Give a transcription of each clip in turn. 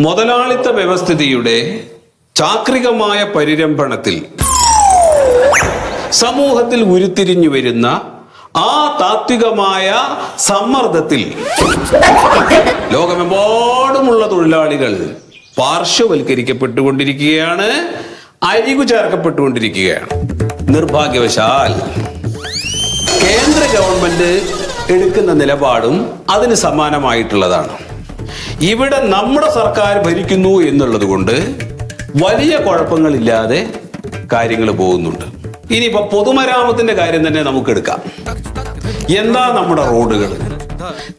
മുതലാളിത്ത വ്യവസ്ഥിതിയുടെ ചാക്രികമായ പരിരംഭണത്തിൽ സമൂഹത്തിൽ ഉരുത്തിരിഞ്ഞു വരുന്ന ആ താത്വികമായ സമ്മർദ്ദത്തിൽ ലോകമെമ്പാടുമുള്ള തൊഴിലാളികൾ പാർശ്വവൽക്കരിക്കപ്പെട്ടുകൊണ്ടിരിക്കുകയാണ്, അരികു ചേർക്കപ്പെട്ടുകൊണ്ടിരിക്കുകയാണ്. നിർഭാഗ്യവശാൽ കേന്ദ്ര ഗവൺമെന്റ് എടുക്കുന്ന നിലപാടും അതിന് സമാനമായിട്ടുള്ളതാണ്. ഇവിടെ നമ്മുടെ സർക്കാർ ഭരിക്കുന്നു എന്നുള്ളത് കൊണ്ട് വലിയ കുഴപ്പങ്ങളില്ലാതെ കാര്യങ്ങൾ പോകുന്നുണ്ട്. ഇനിയിപ്പോ പൊതുമരാമത്തിന്റെ കാര്യം തന്നെ നമുക്ക് എടുക്കാം. എന്താ നമ്മുടെ റോഡുകൾ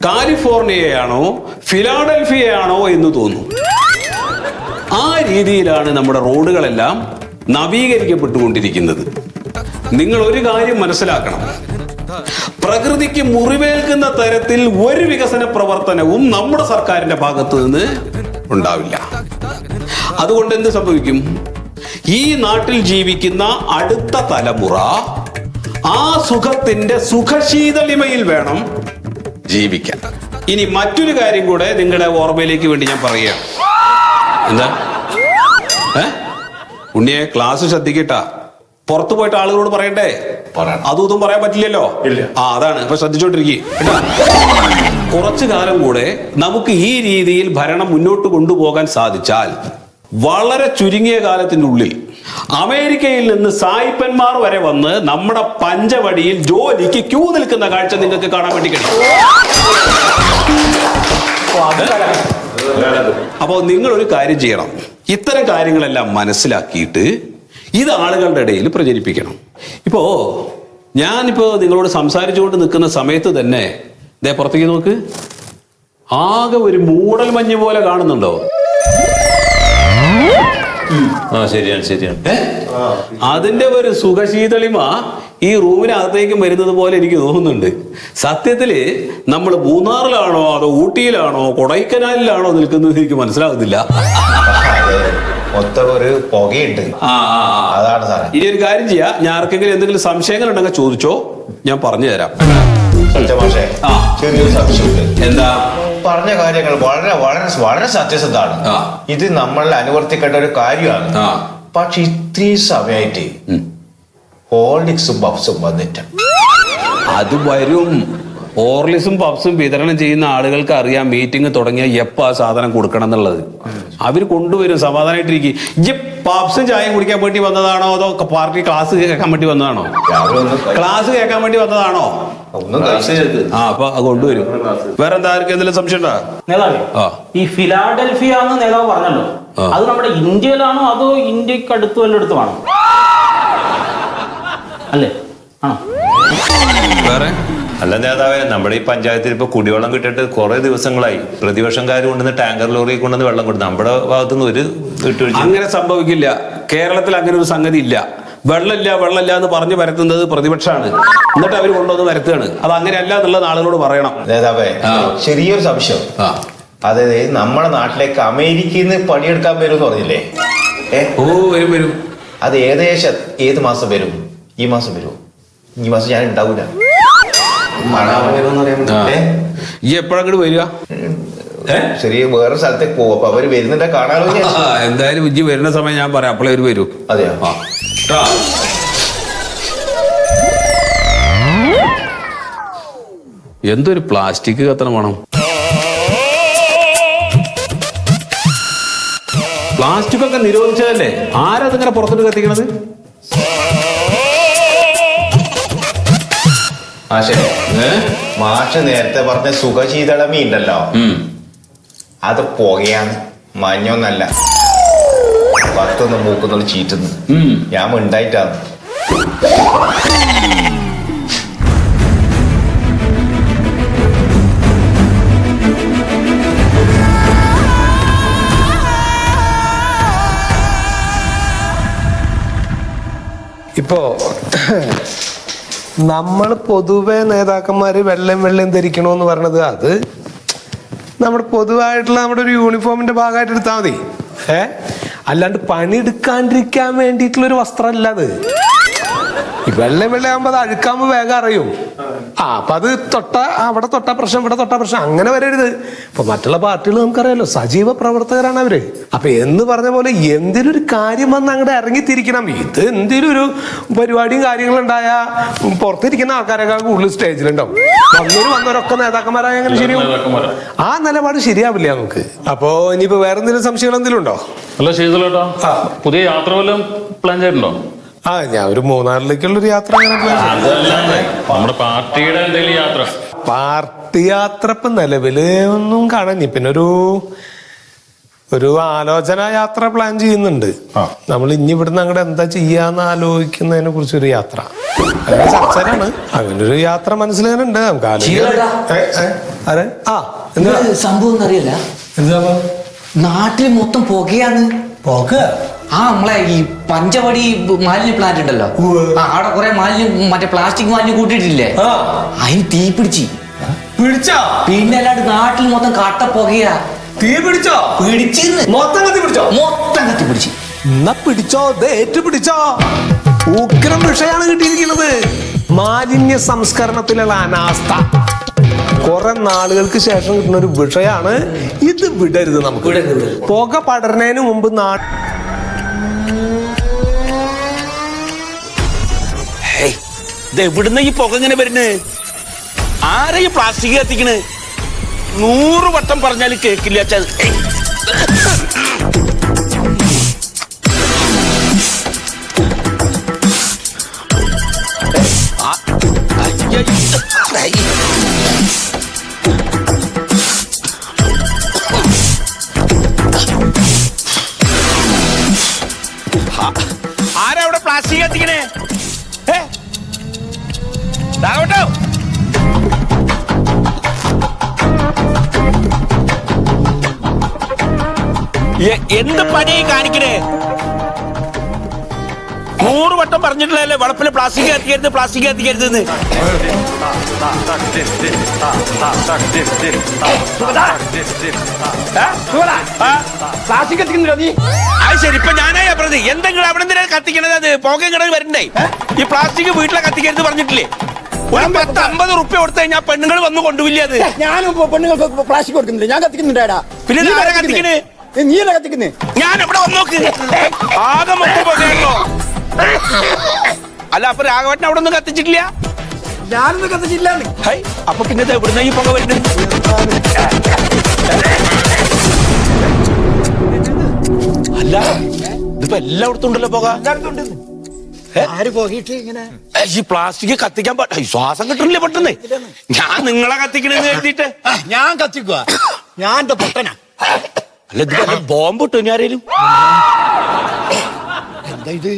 കാലിഫോർണിയയാണോ ഫിലാഡൽഫിയയാണോ എന്ന് തോന്നും. ആ രീതിയിലാണ് നമ്മുടെ റോഡുകളെല്ലാം നവീകരിക്കപ്പെട്ടുകൊണ്ടിരിക്കുന്നത്. നിങ്ങൾ ഒരു കാര്യം മനസ്സിലാക്കണം, പ്രകൃതിക്ക് മുറിവേൽക്കുന്ന തരത്തിൽ ഒരു വികസന പ്രവർത്തനവും നമ്മുടെ സർക്കാരിന്റെ ഭാഗത്ത് നിന്ന് ഉണ്ടാവില്ല. അതുകൊണ്ട് എന്ത് സംഭവിക്കും? ഈ നാട്ടിൽ ജീവിക്കുന്ന അടുത്ത തലമുറ ആ സുഖത്തിന്റെ സുഖശീതളിമയിൽ വേണം ജീവിക്കാൻ. ഇനി മറ്റൊരു കാര്യം കൂടെ നിങ്ങളുടെ ഓർമ്മയിലേക്ക് വേണ്ടി ഞാൻ പറയുകയാണ്. എന്താ ഉണ്ണിയെ, ക്ലാസ് ശ്രദ്ധിക്കട്ടാ. പുറത്തു പോയിട്ട് ആളുകളോട് പറയണ്ടേ? അതും പറയാൻ പറ്റില്ലല്ലോ. അതാണ്. അപ്പൊ ശ്രദ്ധിച്ചോണ്ടിരിക്കുക. കുറച്ചു കാലം കൂടെ നമുക്ക് ഈ രീതിയിൽ ഭരണം മുന്നോട്ട് കൊണ്ടുപോകാൻ സാധിച്ചാൽ വളരെ ചുരുങ്ങിയ കാലത്തിൻ്റെ ഉള്ളിൽ അമേരിക്കയിൽ നിന്ന് സായിപ്പന്മാർ വരെ വന്ന് നമ്മുടെ പഞ്ചവടിയിൽ ജോലിക്ക് ക്യൂ നിൽക്കുന്ന കാഴ്ച നിങ്ങൾക്ക് കാണാൻ വേണ്ടി കഴിയും. അപ്പോൾ നിങ്ങൾ ഒരു കാര്യം ചെയ്യണം, ഇത്തരം കാര്യങ്ങളെല്ലാം മനസ്സിലാക്കിയിട്ട് ഇത് ആളുകളുടെ ഇടയിൽ പ്രചരിപ്പിക്കണം. ഇപ്പോ ഞാനിപ്പോ നിങ്ങളോട് സംസാരിച്ചുകൊണ്ട് നിൽക്കുന്ന സമയത്ത് തന്നെ ദേ പുറത്തേക്ക് നോക്ക്, ആകെ ഒരു മൂടൽ മഞ്ഞ് പോലെ കാണുന്നുണ്ടോ? ശരിയാണ്. അതിന്റെ ഒരു സുഖശീതളിമ ഈ റൂമിനകത്തേക്കും വരുന്നത് പോലെ എനിക്ക് തോന്നുന്നുണ്ട്. സത്യത്തില് നമ്മൾ മൂന്നാറിലാണോ അതോ ഊട്ടിയിലാണോ കൊടൈക്കനാലിലാണോ നിൽക്കുന്നത് എനിക്ക് മനസ്സിലാകുന്നില്ല. ഒരു പുകയുണ്ട്. അതാണ് സാറേ. ഇനി ഒരു കാര്യം ചെയ്യാം, ഞാൻ ആർക്കെങ്കിലും എന്തെങ്കിലും സംശയങ്ങൾ ഉണ്ടെങ്കിൽ ചോദിച്ചോ, ഞാൻ പറഞ്ഞു തരാം. ചെറിയൊരു സംശയമുണ്ട്. എന്താ? പറഞ്ഞ കാര്യങ്ങൾ വളരെ വളരെ വളരെ സത്യസന്ധമാണ്. ഇത് നമ്മൾ അനുവർത്തിക്കേണ്ട ഒരു കാര്യമാണ്. പക്ഷെ ഇത്രയും സമയമായിട്ട് ഹോർലിക്സും പഫ്സും വന്നിട്ട് അത് വരും. ഹോർലിക്സും പഫ്സും വിതരണം ചെയ്യുന്ന ആളുകൾക്ക് അറിയാം മീറ്റിംഗ് തുടങ്ങിയാൽ എപ്പോൾ ആ സാധനം കൊടുക്കണം എന്നുള്ളത്. അവർ കൊണ്ടുവരും. സമാധാനമായിട്ടിരിക്കും. ഈ പഫ്സും ചായയും കുടിക്കാൻ വേണ്ടി വന്നതാണോ അതോ പാർട്ടി ക്ലാസ് കേൾക്കാൻ വേണ്ടി വന്നതാണോ? ക്ലാസ് കേൾക്കാൻ വേണ്ടി വന്നതാണോ? അപ്പൊ അത് കൊണ്ടുവരും. വേറെ എന്താ, ആർക്കും എന്തെങ്കിലും സംശയം ഉണ്ടോ? നേതാവേ, ഈ ഫിലാഡൽഫിയ എന്ന് നേതാവ് പറഞ്ഞല്ലോ, അത് നമ്മുടെ ഇന്ത്യയിലാണോ അതോ ഇന്ത്യക്ക് അടുത്ത് വല്ലയിടത്തുമാണോ? അല്ലേ? ആണോ? വേറെ അല്ല നേതാവേ, നമ്മുടെ ഈ പഞ്ചായത്തിൽ ഇപ്പൊ കുടിവെള്ളം കിട്ടിയിട്ട് കുറെ ദിവസങ്ങളായി. പ്രതിപക്ഷംകാർ കൊണ്ടുവന്ന് ടാങ്കർ ലോറി കൊണ്ടുവന്ന് വെള്ളം കൊടുത്തു. നമ്മുടെ ഭാഗത്തുനിന്ന് ഒരു വിട്ടുവീഴ്ച അങ്ങനെ സംഭവിക്കില്ല. കേരളത്തിൽ അങ്ങനെ ഒരു സംഗതി ഇല്ല. വെള്ളമില്ല എന്ന് പറഞ്ഞു വരത്തുന്നത് പ്രതിപക്ഷമാണ്. എന്നിട്ട് അവർ കൊണ്ടുവന്ന് വരത്തുകയാണ്. അത് അങ്ങനെയല്ല എന്നുള്ളത് ആളുകളോട് പറയണം. നേതാവേ, ചെറിയൊരു സംശയം. അതായത് നമ്മുടെ നാട്ടിലേക്ക് അമേരിക്കയിൽ നിന്ന് പണിയെടുക്കാൻ വരും എന്ന് പറഞ്ഞില്ലേ? വരും. അത് ഏകദേശം ഏത് മാസം വരും? ഈ മാസം വരുമോ? ഈ മാസം ഞാൻ ഉണ്ടാവൂല. ഈ എപ്പോഴങ്ങോട്ട് വരിക? ചെറിയ വേറെ സ്ഥലത്തേക്ക് പോകും. അപ്പൊ അവര് വരുന്നുണ്ടെ കാണാലോ. എന്തായാലും ഇജ്ജ് വരുന്ന സമയം ഞാൻ പറയാം, അപ്പോഴേ അവര് വരൂ. അതെയോ? എന്തൊരു പ്ലാസ്റ്റിക് കത്തണം വേണം. പ്ലാസ്റ്റിക് ഒക്കെ നിരോധിച്ചതല്ലേ? ആരാ ഇതിങ്ങനെ പുറത്തോട്ട് കത്തിക്കണത്? മാഷ് നേരത്തെ പറഞ്ഞ സുഖശീതളമി ഉണ്ടല്ലോ, അത് പുകയാണ്, മഞ്ഞൊന്നല്ല. പത്തൊന്ന് മൂക്കുന്നുള്ള ചീറ്റുന്നു. ഞാൻ ഉണ്ടായിട്ടാണ്. ഇപ്പോ നമ്മൾ പൊതുവെ നേതാക്കന്മാര് വെള്ളം ധരിക്കണമെന്ന് പറഞ്ഞത് അത് നമ്മുടെ പൊതുവായിട്ടുള്ള നമ്മുടെ ഒരു യൂണിഫോമിന്റെ ഭാഗമായിട്ട് എടുത്താൽ മതി. അല്ലാണ്ട് പണിയെടുക്കാണ്ടിരിക്കാൻ വേണ്ടിയിട്ടുള്ളൊരു വസ്ത്രമല്ല അത്. വെള്ളം ആകുമ്പോൾ അത് അഴുക്കാകുമ്പോൾ വേഗം അറിയും. അപ്പൊ അത് അവിടെ തൊട്ട പ്രശ്നം ഇവിടെ തൊട്ട പ്രശ്നം അങ്ങനെ വരരുത്. ഇപ്പൊ മറ്റുള്ള പാർട്ടികൾ നമുക്കറിയാലോ സജീവ പ്രവർത്തകരാണ് അവര്. അപ്പൊ എന്ന് പറഞ്ഞ പോലെ എന്തെങ്കിലും ഒരു കാര്യം വന്ന് അങ്ങോട്ട് ഇറങ്ങിത്തിരിക്കണം. ഇത് എന്തെങ്കിലും ഒരു പരിപാടിയും കാര്യങ്ങളും ഉണ്ടായാ പുറത്തിരിക്കുന്ന ആൾക്കാരൊക്കെ കൂടുതൽ സ്റ്റേജിലുണ്ടാവും. വന്നവരൊക്കെ നേതാക്കന്മാരായ അങ്ങനെ ശരിയാവും. ആ നിലപാട് ശരിയാവില്ല നമുക്ക്. അപ്പോ ഇനിയിപ്പോ വേറെ എന്തെങ്കിലും സംശയങ്ങൾ എന്തെങ്കിലും ഉണ്ടോ? അല്ല ശീതലേട്ടാ, പുതിയ യാത്ര വല്ലതും പ്ലാൻ ചെയ്തിട്ടുണ്ടോ? ഞാൻ ഒരു മൂന്നാറിലേക്കുള്ളൊരു യാത്ര അങ്ങനെ പ്ലാൻ ചെയ്തു. നമ്മുടെ പാർട്ടിയുടെ എന്തെങ്കിലും യാത്ര? പാർട്ടി യാത്ര ഇപ്പൊ നിലവില് ഒന്നും കാണാൻ. പിന്നെ ഒരു ആലോചന യാത്ര പ്ലാൻ ചെയ്യുന്നുണ്ട്. നമ്മൾ ഇനി ഇവിടുന്ന് അങ്ങോട്ട് എന്താ ചെയ്യാന്ന് ആലോചിക്കുന്നതിനെ കുറിച്ചൊരു യാത്ര അങ്ങനെ ചർച്ചയിലാണ്. അങ്ങനെ ഒരു യാത്ര മനസ്സിലുണ്ട് നമുക്ക് സംഭവം അറിയില്ല. എന്താ നാട്ടിൽ മൊത്തം പുകയാണ്. നമ്മളെ ഈ പഞ്ചവടി മാലിന്യ പ്ലാന്റ് ഉണ്ടല്ലോ, അവിടെ കുറെ മാലിന്യം മറ്റേ പ്ലാസ്റ്റിക് മാലിന്യം കൂട്ടിയിട്ടില്ലേ, അതിന് തീ പിടിച്ചോ. പിന്നെ അല്ലാണ്ട് നാട്ടിൽ മൊത്തം കട്ട പുകയാ. തീ പിടിച്ചോ? മൊത്തം കത്തിപ്പിടിച്ച്. എന്നാ പിടിച്ചോ, പിടിച്ചോ. ഉഗ്രം വിഷയാണ് കിട്ടിയിരിക്കുന്നത്. മാലിന്യ സംസ്കരണത്തിലുള്ള അനാസ്ഥ കുറെ നാളുകൾക്ക് ശേഷം കിട്ടുന്ന ഒരു വിഷയാണ് ഇത്. വിടരുത് നമുക്ക്. പുക പടരുന്നതിന് മുമ്പ് എവിടുന്ന ഈ പുക ഇങ്ങനെ വരുന്നത്? ആരാ ഈ പ്ലാസ്റ്റിക് കത്തിക്കണ്? 100 വട്ടം പറഞ്ഞാലും കേക്കില്ല. ആരാ അവിടെ പ്ലാസ്റ്റിക് കത്തിക്കണേ? എന്ത് പണിയായി കാണിക്കണേ? 100 വട്ടം പറഞ്ഞിട്ടുള്ളതല്ലേ വളപ്പില് പ്ലാസ്റ്റിക് കത്തിക്കരുത്, പ്ലാസ്റ്റിക് കത്തിക്കരുതെന്ന്. പ്ലാസ്റ്റിക് കത്തിക്കുന്നില്ല നീ? അത് ശരി, ഇപ്പൊ ഞാനായി പ്രതി. എന്തെങ്കിലും അവിടെ എന്തിനാ കത്തിക്കണത്? അത് പുക ഇങ്ങോട്ട് വരണ്ടേ? ഈ പ്ലാസ്റ്റിക് വീട്ടിലെ കത്തിക്കരുത് പറഞ്ഞിട്ടില്ലേ? ഒരു 10-50 റുപ്യ കൊടുത്തു കഴിഞ്ഞാൽ പെണ്ണുങ്ങൾ വന്ന് കൊണ്ടുപോയില്ലേ? അത് ഞാനും പെണ്ണുങ്ങൾക്ക് പ്ലാസ്റ്റിക് കൊടുക്കുന്നില്ല, ഞാൻ കത്തിക്കുന്നുണ്ടാടാ. പിന്നെ ആരാ കത്തിക്കണേ? നീയല്ല കത്തിക്കുന്നേ. ഞാൻ എവിടെ വന്ന് നോക്ക്, ആകെ മൊത്തം പുകയാണല്ലോ. അല്ല, അപ്പൊ രാഘവട്ടൻ അവിടെ ഒന്നും കത്തിച്ചിട്ടില്ല? ഞാനൊന്നും കത്തിച്ചില്ല. അപ്പൊ പിന്നെ എവിടുന്ന ഈ പുക വരുന്നത്? അല്ല, ഇതിപ്പോ എല്ലായിടത്തും ഉണ്ടല്ലോ പുക. ആര് പോയിട്ട് ഇങ്ങനെ ഈ പ്ലാസ്റ്റിക് കത്തിക്കാൻ ശ്വാസം കിട്ടണില്ലേ പെട്ടെന്ന്? ഞാൻ നിങ്ങളെ കത്തിക്കണെന്ന് കരുതിയിട്ട് ഞാൻ കത്തിക്കുക. ഞാൻ എന്റെ പൊട്ടനാ. അല്ല, ഇത് ബോംബ് ഇട്ടു ഇനി ആരേലും? എന്താ ഇത്?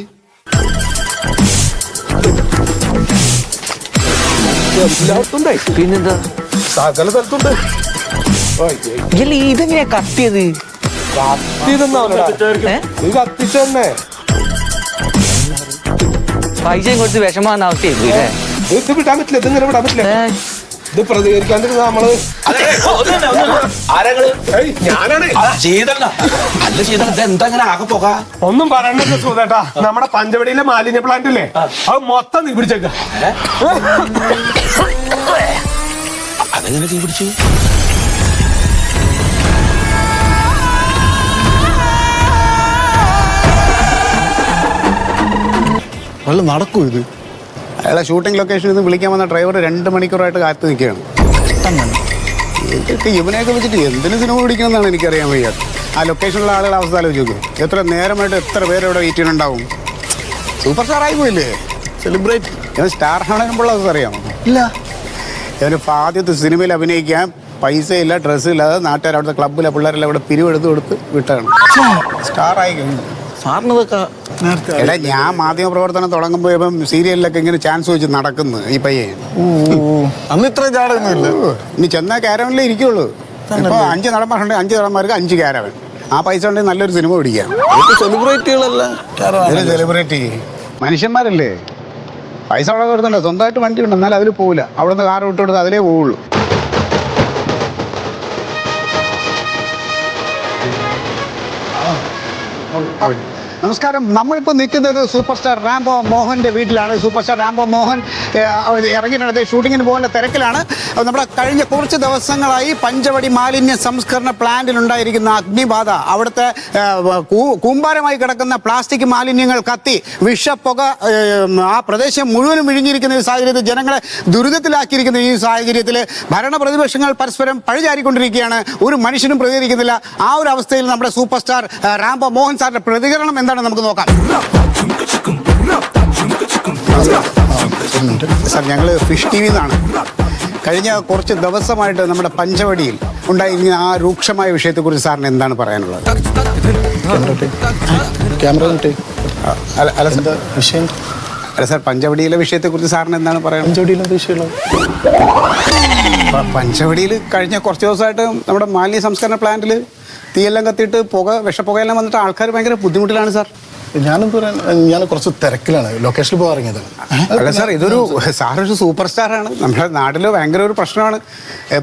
പിന്നെന്താ സകല സ്ഥലത്തുണ്ട്. ഇതെങ്ങനെയാ കത്തിയത്? കത്തിച്ചെന്നെ പൈസയും കൊടുത്ത് വിഷമാകുന്ന അവസ്ഥയായി. ഇത് വിടാൻ പറ്റില്ല. ഇതിങ്ങനെ വിടാൻ പറ്റില്ല. ഇത് പ്രതികരിക്കാണ്ടിരുന്ന നമ്മള് ഞാനാണ്. അല്ല ചെയ്ത എന്താ അങ്ങനെ ആകെ പോക? ഒന്നും പറയണ്ട സുധേട്ടാ. നമ്മുടെ പഞ്ചവടിയിലെ മാലിന്യ പ്ലാന്റ് ഇല്ലേ, അത് മൊത്തം നീ പിടിച്ചേക്ക. അതെങ്ങനെ തീ പിടിച്ചു? വല്ല നടക്കൂ ഇത്? അയാളെ ഷൂട്ടിംഗ് ലൊക്കേഷനിൽ നിന്ന് വിളിക്കാൻ വന്ന ഡ്രൈവർ 2 മണിക്കൂറായിട്ട് കാത്തു നിൽക്കുകയാണ്. ഇതൊക്കെ ഇവനെയൊക്കെ വെച്ചിട്ട് എന്തിനു സിനിമ പിടിക്കണമെന്നാണ് എനിക്കറിയാൻ വയ്യാത്ത. ആ ലൊക്കേഷനിലുള്ള ആളുകളുടെ അവസ്ഥ ആലോചിച്ച് നോക്കും. എത്ര നേരമായിട്ട് എത്ര പേര് ഇവിടെ വെയിറ്റ് ചെയ്യുന്നുണ്ടാവും. സൂപ്പർ സ്റ്റാർ ആയി പോയില്ലേ? സെലിബ്രേറ്റ്. ഇവൻ സ്റ്റാർ ആണെന്നുമ്പോൾ അവസ്ഥ അറിയാമോ? ഇല്ല. ഇവന് ആദ്യത്തെ സിനിമയിൽ അഭിനയിക്കാൻ പൈസ ഇല്ല, ഡ്രസ്സ് ഇല്ലാതെ നാട്ടുകാർ അവിടുത്തെ ക്ലബ്ബിലെ പിള്ളേരെല്ലാം ഇവിടെ പിരിവെടുത്ത് കൊടുത്ത് വിട്ടാണ് സ്റ്റാർ ആയി കഴിഞ്ഞു. സാറിനതൊക്കെ എടാ, ഞാൻ മാധ്യമ പ്രവർത്തനം തുടങ്ങുമ്പോ ഇപ്പം സീരിയലിലൊക്കെ ഇങ്ങനെ ചാൻസ് വെച്ച് നടക്കുന്നു ഈ പയ്യൻ. അന്ന് ഇത്ര ചാടൊന്നുമില്ല. ഇനി ചെന്നാൽ ക്യാരവനിലേ ഇരിക്കുള്ളൂ. ഇപ്പൊ 5 നടന്മാരുണ്ട്, 5 നടന്മാർക്ക് 5 ക്യാരവൻ. ആ പൈസ ഉണ്ടെങ്കിൽ നല്ലൊരു സിനിമ പിടിക്കാം. സെലിബ്രിറ്റികളല്ല, സെലിബ്രിറ്റി മനുഷ്യന്മാരല്ലേ? പൈസ ഉള്ളത് കൊടുത്തണ്ട, സ്വന്തമായിട്ട് വണ്ടി ഉണ്ട്, എന്നാൽ അതിൽ പോകില്ല. അവിടെ നിന്ന് കാർ വിട്ട് കൊടുത്ത് അതിലേ പോവുള്ളൂ. നമസ്കാരം. നമ്മളിപ്പോൾ നിൽക്കുന്നത് സൂപ്പർ സ്റ്റാർ റാംബോ മോഹൻ്റെ വീട്ടിലാണ്. സൂപ്പർ സ്റ്റാർ റാംബോ മോഹൻ ഇറങ്ങിയിട്ടുണ്ട്, ഷൂട്ടിങ്ങിന് പോകുന്ന തിരക്കിലാണ്. നമ്മുടെ കഴിഞ്ഞ കുറച്ച് ദിവസങ്ങളായി പഞ്ചവടി മാലിന്യ സംസ്കരണ പ്ലാന്റിലുണ്ടായിരിക്കുന്ന അഗ്നിബാധ, അവിടുത്തെ കൂമ്പാരമായി കിടക്കുന്ന പ്ലാസ്റ്റിക് മാലിന്യങ്ങൾ കത്തി വിഷപ്പുക ആ പ്രദേശം മുഴുവനും വിഴുങ്ങിയിരിക്കുന്ന ഈ സാഹചര്യത്തിൽ, ജനങ്ങളെ ദുരിതത്തിലാക്കിയിരിക്കുന്ന ഈ സാഹചര്യത്തിൽ ഭരണ പ്രതിപക്ഷങ്ങൾ പരസ്പരം പഴിചാരിക്കൊണ്ടിരിക്കുകയാണ്. ഒരു മനുഷ്യനും പ്രതികരിക്കുന്നില്ല. ആ ഒരു അവസ്ഥയിൽ നമ്മുടെ സൂപ്പർ സ്റ്റാർ റാംബോ മോഹൻ സാറിന്റെ പ്രതികരണം എന്താണ് നമുക്ക് നോക്കാം. സാർ, ഞങ്ങൾ ഫിഷ് ടി വിന്നാണ്. കഴിഞ്ഞ കുറച്ച് ദിവസമായിട്ട് നമ്മുടെ പഞ്ചവടിയിൽ ഉണ്ടായിരിക്കുന്ന ആ രൂക്ഷമായ വിഷയത്തെക്കുറിച്ച് സാറിന് എന്താണ് പറയാനുള്ളത്? അല്ല സാർ, പഞ്ചവടിയിലെ വിഷയത്തെക്കുറിച്ച് സാറിന് എന്താണ് പറയാനുള്ളത്? പഞ്ചവടിയിൽ കഴിഞ്ഞ കുറച്ച് ദിവസമായിട്ട് നമ്മുടെ മാലിന്യ സംസ്കരണ പ്ലാന്റിൽ തീയെല്ലാം കത്തിയിട്ട് വിഷപ്പുകയെല്ലാം വന്നിട്ട് ആൾക്കാർ ഭയങ്കര ബുദ്ധിമുട്ടിലാണ് സാർ. ഞാനെന്ത് പറയാൻ, ഞാൻ കുറച്ച് തിരക്കിലാണ്, ലൊക്കേഷനിൽ പോകാറിയത്. അല്ല സാർ, സാറൊരു സൂപ്പർ സ്റ്റാറാണ്. നമ്മുടെ നാട്ടിൽ ഭയങ്കര ഒരു പ്രശ്നമാണ്.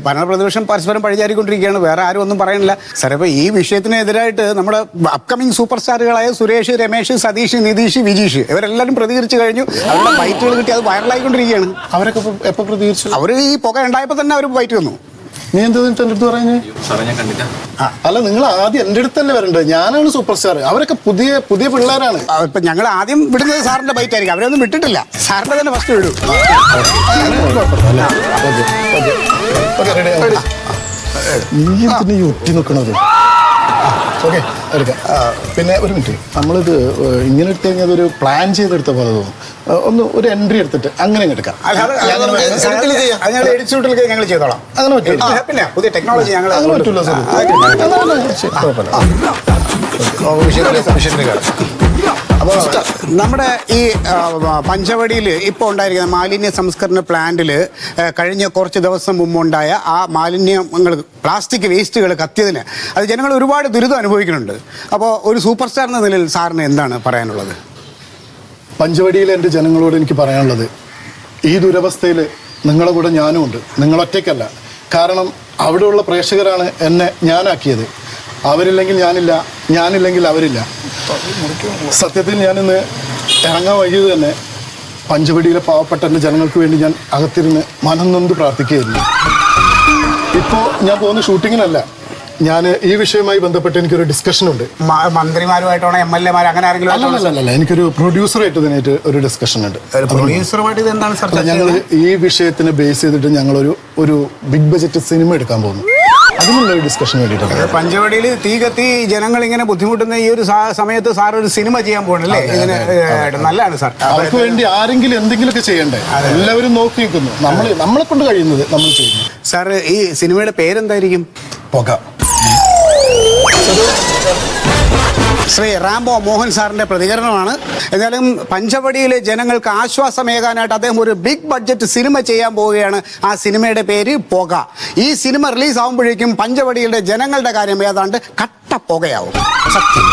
ഭരണപ്രതിപക്ഷം പരസ്പരം പഴിചാരിക്കൊണ്ടിരിക്കുകയാണ്. വേറെ ആരും ഒന്നും പറയണില്ല സാർ. ഇപ്പോൾ ഈ വിഷയത്തിനെതിരായിട്ട് നമ്മുടെ അപ്കമിങ് സൂപ്പർ സ്റ്റാറുകളായ സുരേഷ്, രമേശ്, സതീഷ്, നിതീഷ്, വിജീഷ് ഇവരെല്ലാവരും പ്രതികരിച്ചു കഴിഞ്ഞു. അവരുടെ ബൈറ്റുകൾ കിട്ടി, അത് വൈറലായിക്കൊണ്ടിരിക്കുകയാണ്. അവരൊക്കെ എപ്പോൾ പ്രതികരിച്ചു? അവർ ഈ പുക ഉണ്ടായപ്പോൾ തന്നെ അവർ ബൈറ്റ് വന്നു. നീ എന്താ എൻ്റെ അടുത്ത് പറയുന്നത്? അല്ല, നിങ്ങൾ ആദ്യം എൻ്റെ അടുത്തല്ലേ വരേണ്ടത്. ഞാനാണ് സൂപ്പർ സ്റ്റാർ. അവരൊക്കെ പുതിയ പുതിയ പിള്ളേരാണ്. ഇപ്പൊ ഞങ്ങൾ ആദ്യം വിടുന്നത് സാറിന്റെ ബൈറ്റ് ആയിരിക്കും. അവരൊന്നും വിട്ടിട്ടില്ല. സാറിന്റെ തന്നെ ഫസ്റ്റ് വിടും. നീ എന്തിനാ ഈ ഒറ്റി നിൽക്കണത്? ഓക്കെ, എടുക്കാം. പിന്നെ ഒരു മിനിറ്റ്, നമ്മളിത് ഇങ്ങനെ എടുത്തു കഴിഞ്ഞാൽ ഒരു പ്ലാൻ ചെയ്തെടുത്ത പോലെ തോന്നും. ഒരു എൻട്രി എടുത്തിട്ട് അങ്ങനെ എടുക്കാം. ഞങ്ങൾ ചെയ്തോളാം. അങ്ങനെ പറ്റില്ല. പിന്നെ പുതിയ ടെക്നോളജി ഞങ്ങൾ അങ്ങനെ പറ്റില്ല സാർ. അപ്പോൾ നമ്മുടെ ഈ പഞ്ചവടിയിൽ ഇപ്പോൾ ഉണ്ടായിരിക്കുന്ന മാലിന്യ സംസ്കരണ പ്ലാന്റിൽ കഴിഞ്ഞ കുറച്ച് ദിവസം മുമ്പുണ്ടായ ആ മാലിന്യങ്ങൾ, പ്ലാസ്റ്റിക് വേസ്റ്റുകൾ കത്തിയതിന് അത് ജനങ്ങൾ ഒരുപാട് ദുരിതം അനുഭവിക്കുന്നുണ്ട്. അപ്പോൾ ഒരു സൂപ്പർ സ്റ്റാർ എന്ന നിലയിൽ സാറിന് എന്താണ് പറയാനുള്ളത്? പഞ്ചവടിയിലെ എൻ്റെ ജനങ്ങളോട് എനിക്ക് പറയാനുള്ളത്, ഈ ദുരവസ്ഥയിൽ നിങ്ങളുടെ കൂടെ ഞാനും ഉണ്ട്. നിങ്ങളൊറ്റയ്ക്കല്ല. കാരണം അവിടെയുള്ള പ്രേക്ഷകരാണ് എന്നെ ഞാനാക്കിയത്. അവരില്ലെങ്കിൽ ഞാനില്ല, ഞാനില്ലെങ്കിൽ അവരില്ല. സത്യത്തിൽ ഞാനിന്ന് ഇറങ്ങാൻ വൈകിയത് തന്നെ പഞ്ചവടിയിലെ പാവപ്പെട്ട എൻ്റെ ജനങ്ങൾക്ക് വേണ്ടി ഞാൻ അകത്തിരുന്ന് മനം നൊന്ത് പ്രാർത്ഥിക്കുകയായിരുന്നു. ഇപ്പോൾ ഞാൻ പോകുന്ന ഷൂട്ടിങ്ങിനല്ല, ഞാൻ ഈ വിഷയവുമായി ബന്ധപ്പെട്ട് എനിക്കൊരു ഡിസ്കഷൻ ഉണ്ട്. മന്ത്രിമാരുമായിട്ടാണോ, MLA മാർ, അങ്ങനെ ആരെങ്കിലും? അല്ല, എനിക്കൊരു പ്രൊഡ്യൂസറായിട്ട് ഇതിനായിട്ട് ഒരു ഡിസ്കഷൻ ഉണ്ട്. പ്രൊഡ്യൂസറുമായിട്ട് ഇത് എന്താണ് സാർ? ഞങ്ങൾ ഈ വിഷയത്തിനെ ബേസ് ചെയ്തിട്ട് ഞങ്ങളൊരു ബിഗ് ബജറ്റ് സിനിമ എടുക്കാൻ പോകുന്നു. അതിനുള്ള ഒരു ഡിസ്കഷൻ വേണ്ടിയിട്ടാണ്. പഞ്ചവടിയിൽ തീ കത്തി ജനങ്ങൾ ഇങ്ങനെ ബുദ്ധിമുട്ടുന്ന ഈ ഒരു സമയത്ത് സാർ ഒരു സിനിമ ചെയ്യാൻ പോകണല്ലേ? ഇതിന് നല്ലതാണ് സാർ. അവർക്ക് വേണ്ടി ആരെങ്കിലും എന്തെങ്കിലുമൊക്കെ ചെയ്യണ്ടേ? എല്ലാവരും നോക്കി നിൽക്കുന്നു. നമ്മളെ കൊണ്ട് കഴിയുന്നത് നമ്മൾ ചെയ്യുന്നു. സാർ, ഈ സിനിമയുടെ പേരെന്തായിരിക്കും? പുക. ശ്രീ റാംബോ മോഹൻ സാറിന്റെ പ്രതികരണമാണ്. എന്നാലും പഞ്ചവടിയിലെ ജനങ്ങൾക്ക് ആശ്വാസമേകാനായിട്ട് അദ്ദേഹം ഒരു ബിഗ് ബഡ്ജറ്റ് സിനിമ ചെയ്യാൻ പോവുകയാണ്. ആ സിനിമയുടെ പേര് പുക. ഈ സിനിമ റിലീസ് ആകുമ്പോഴേക്കും പഞ്ചവടിയിലെ ജനങ്ങളുടെ കാര്യം ഏതാണ്ട് കട്ട പുകയാവും. സത്യം.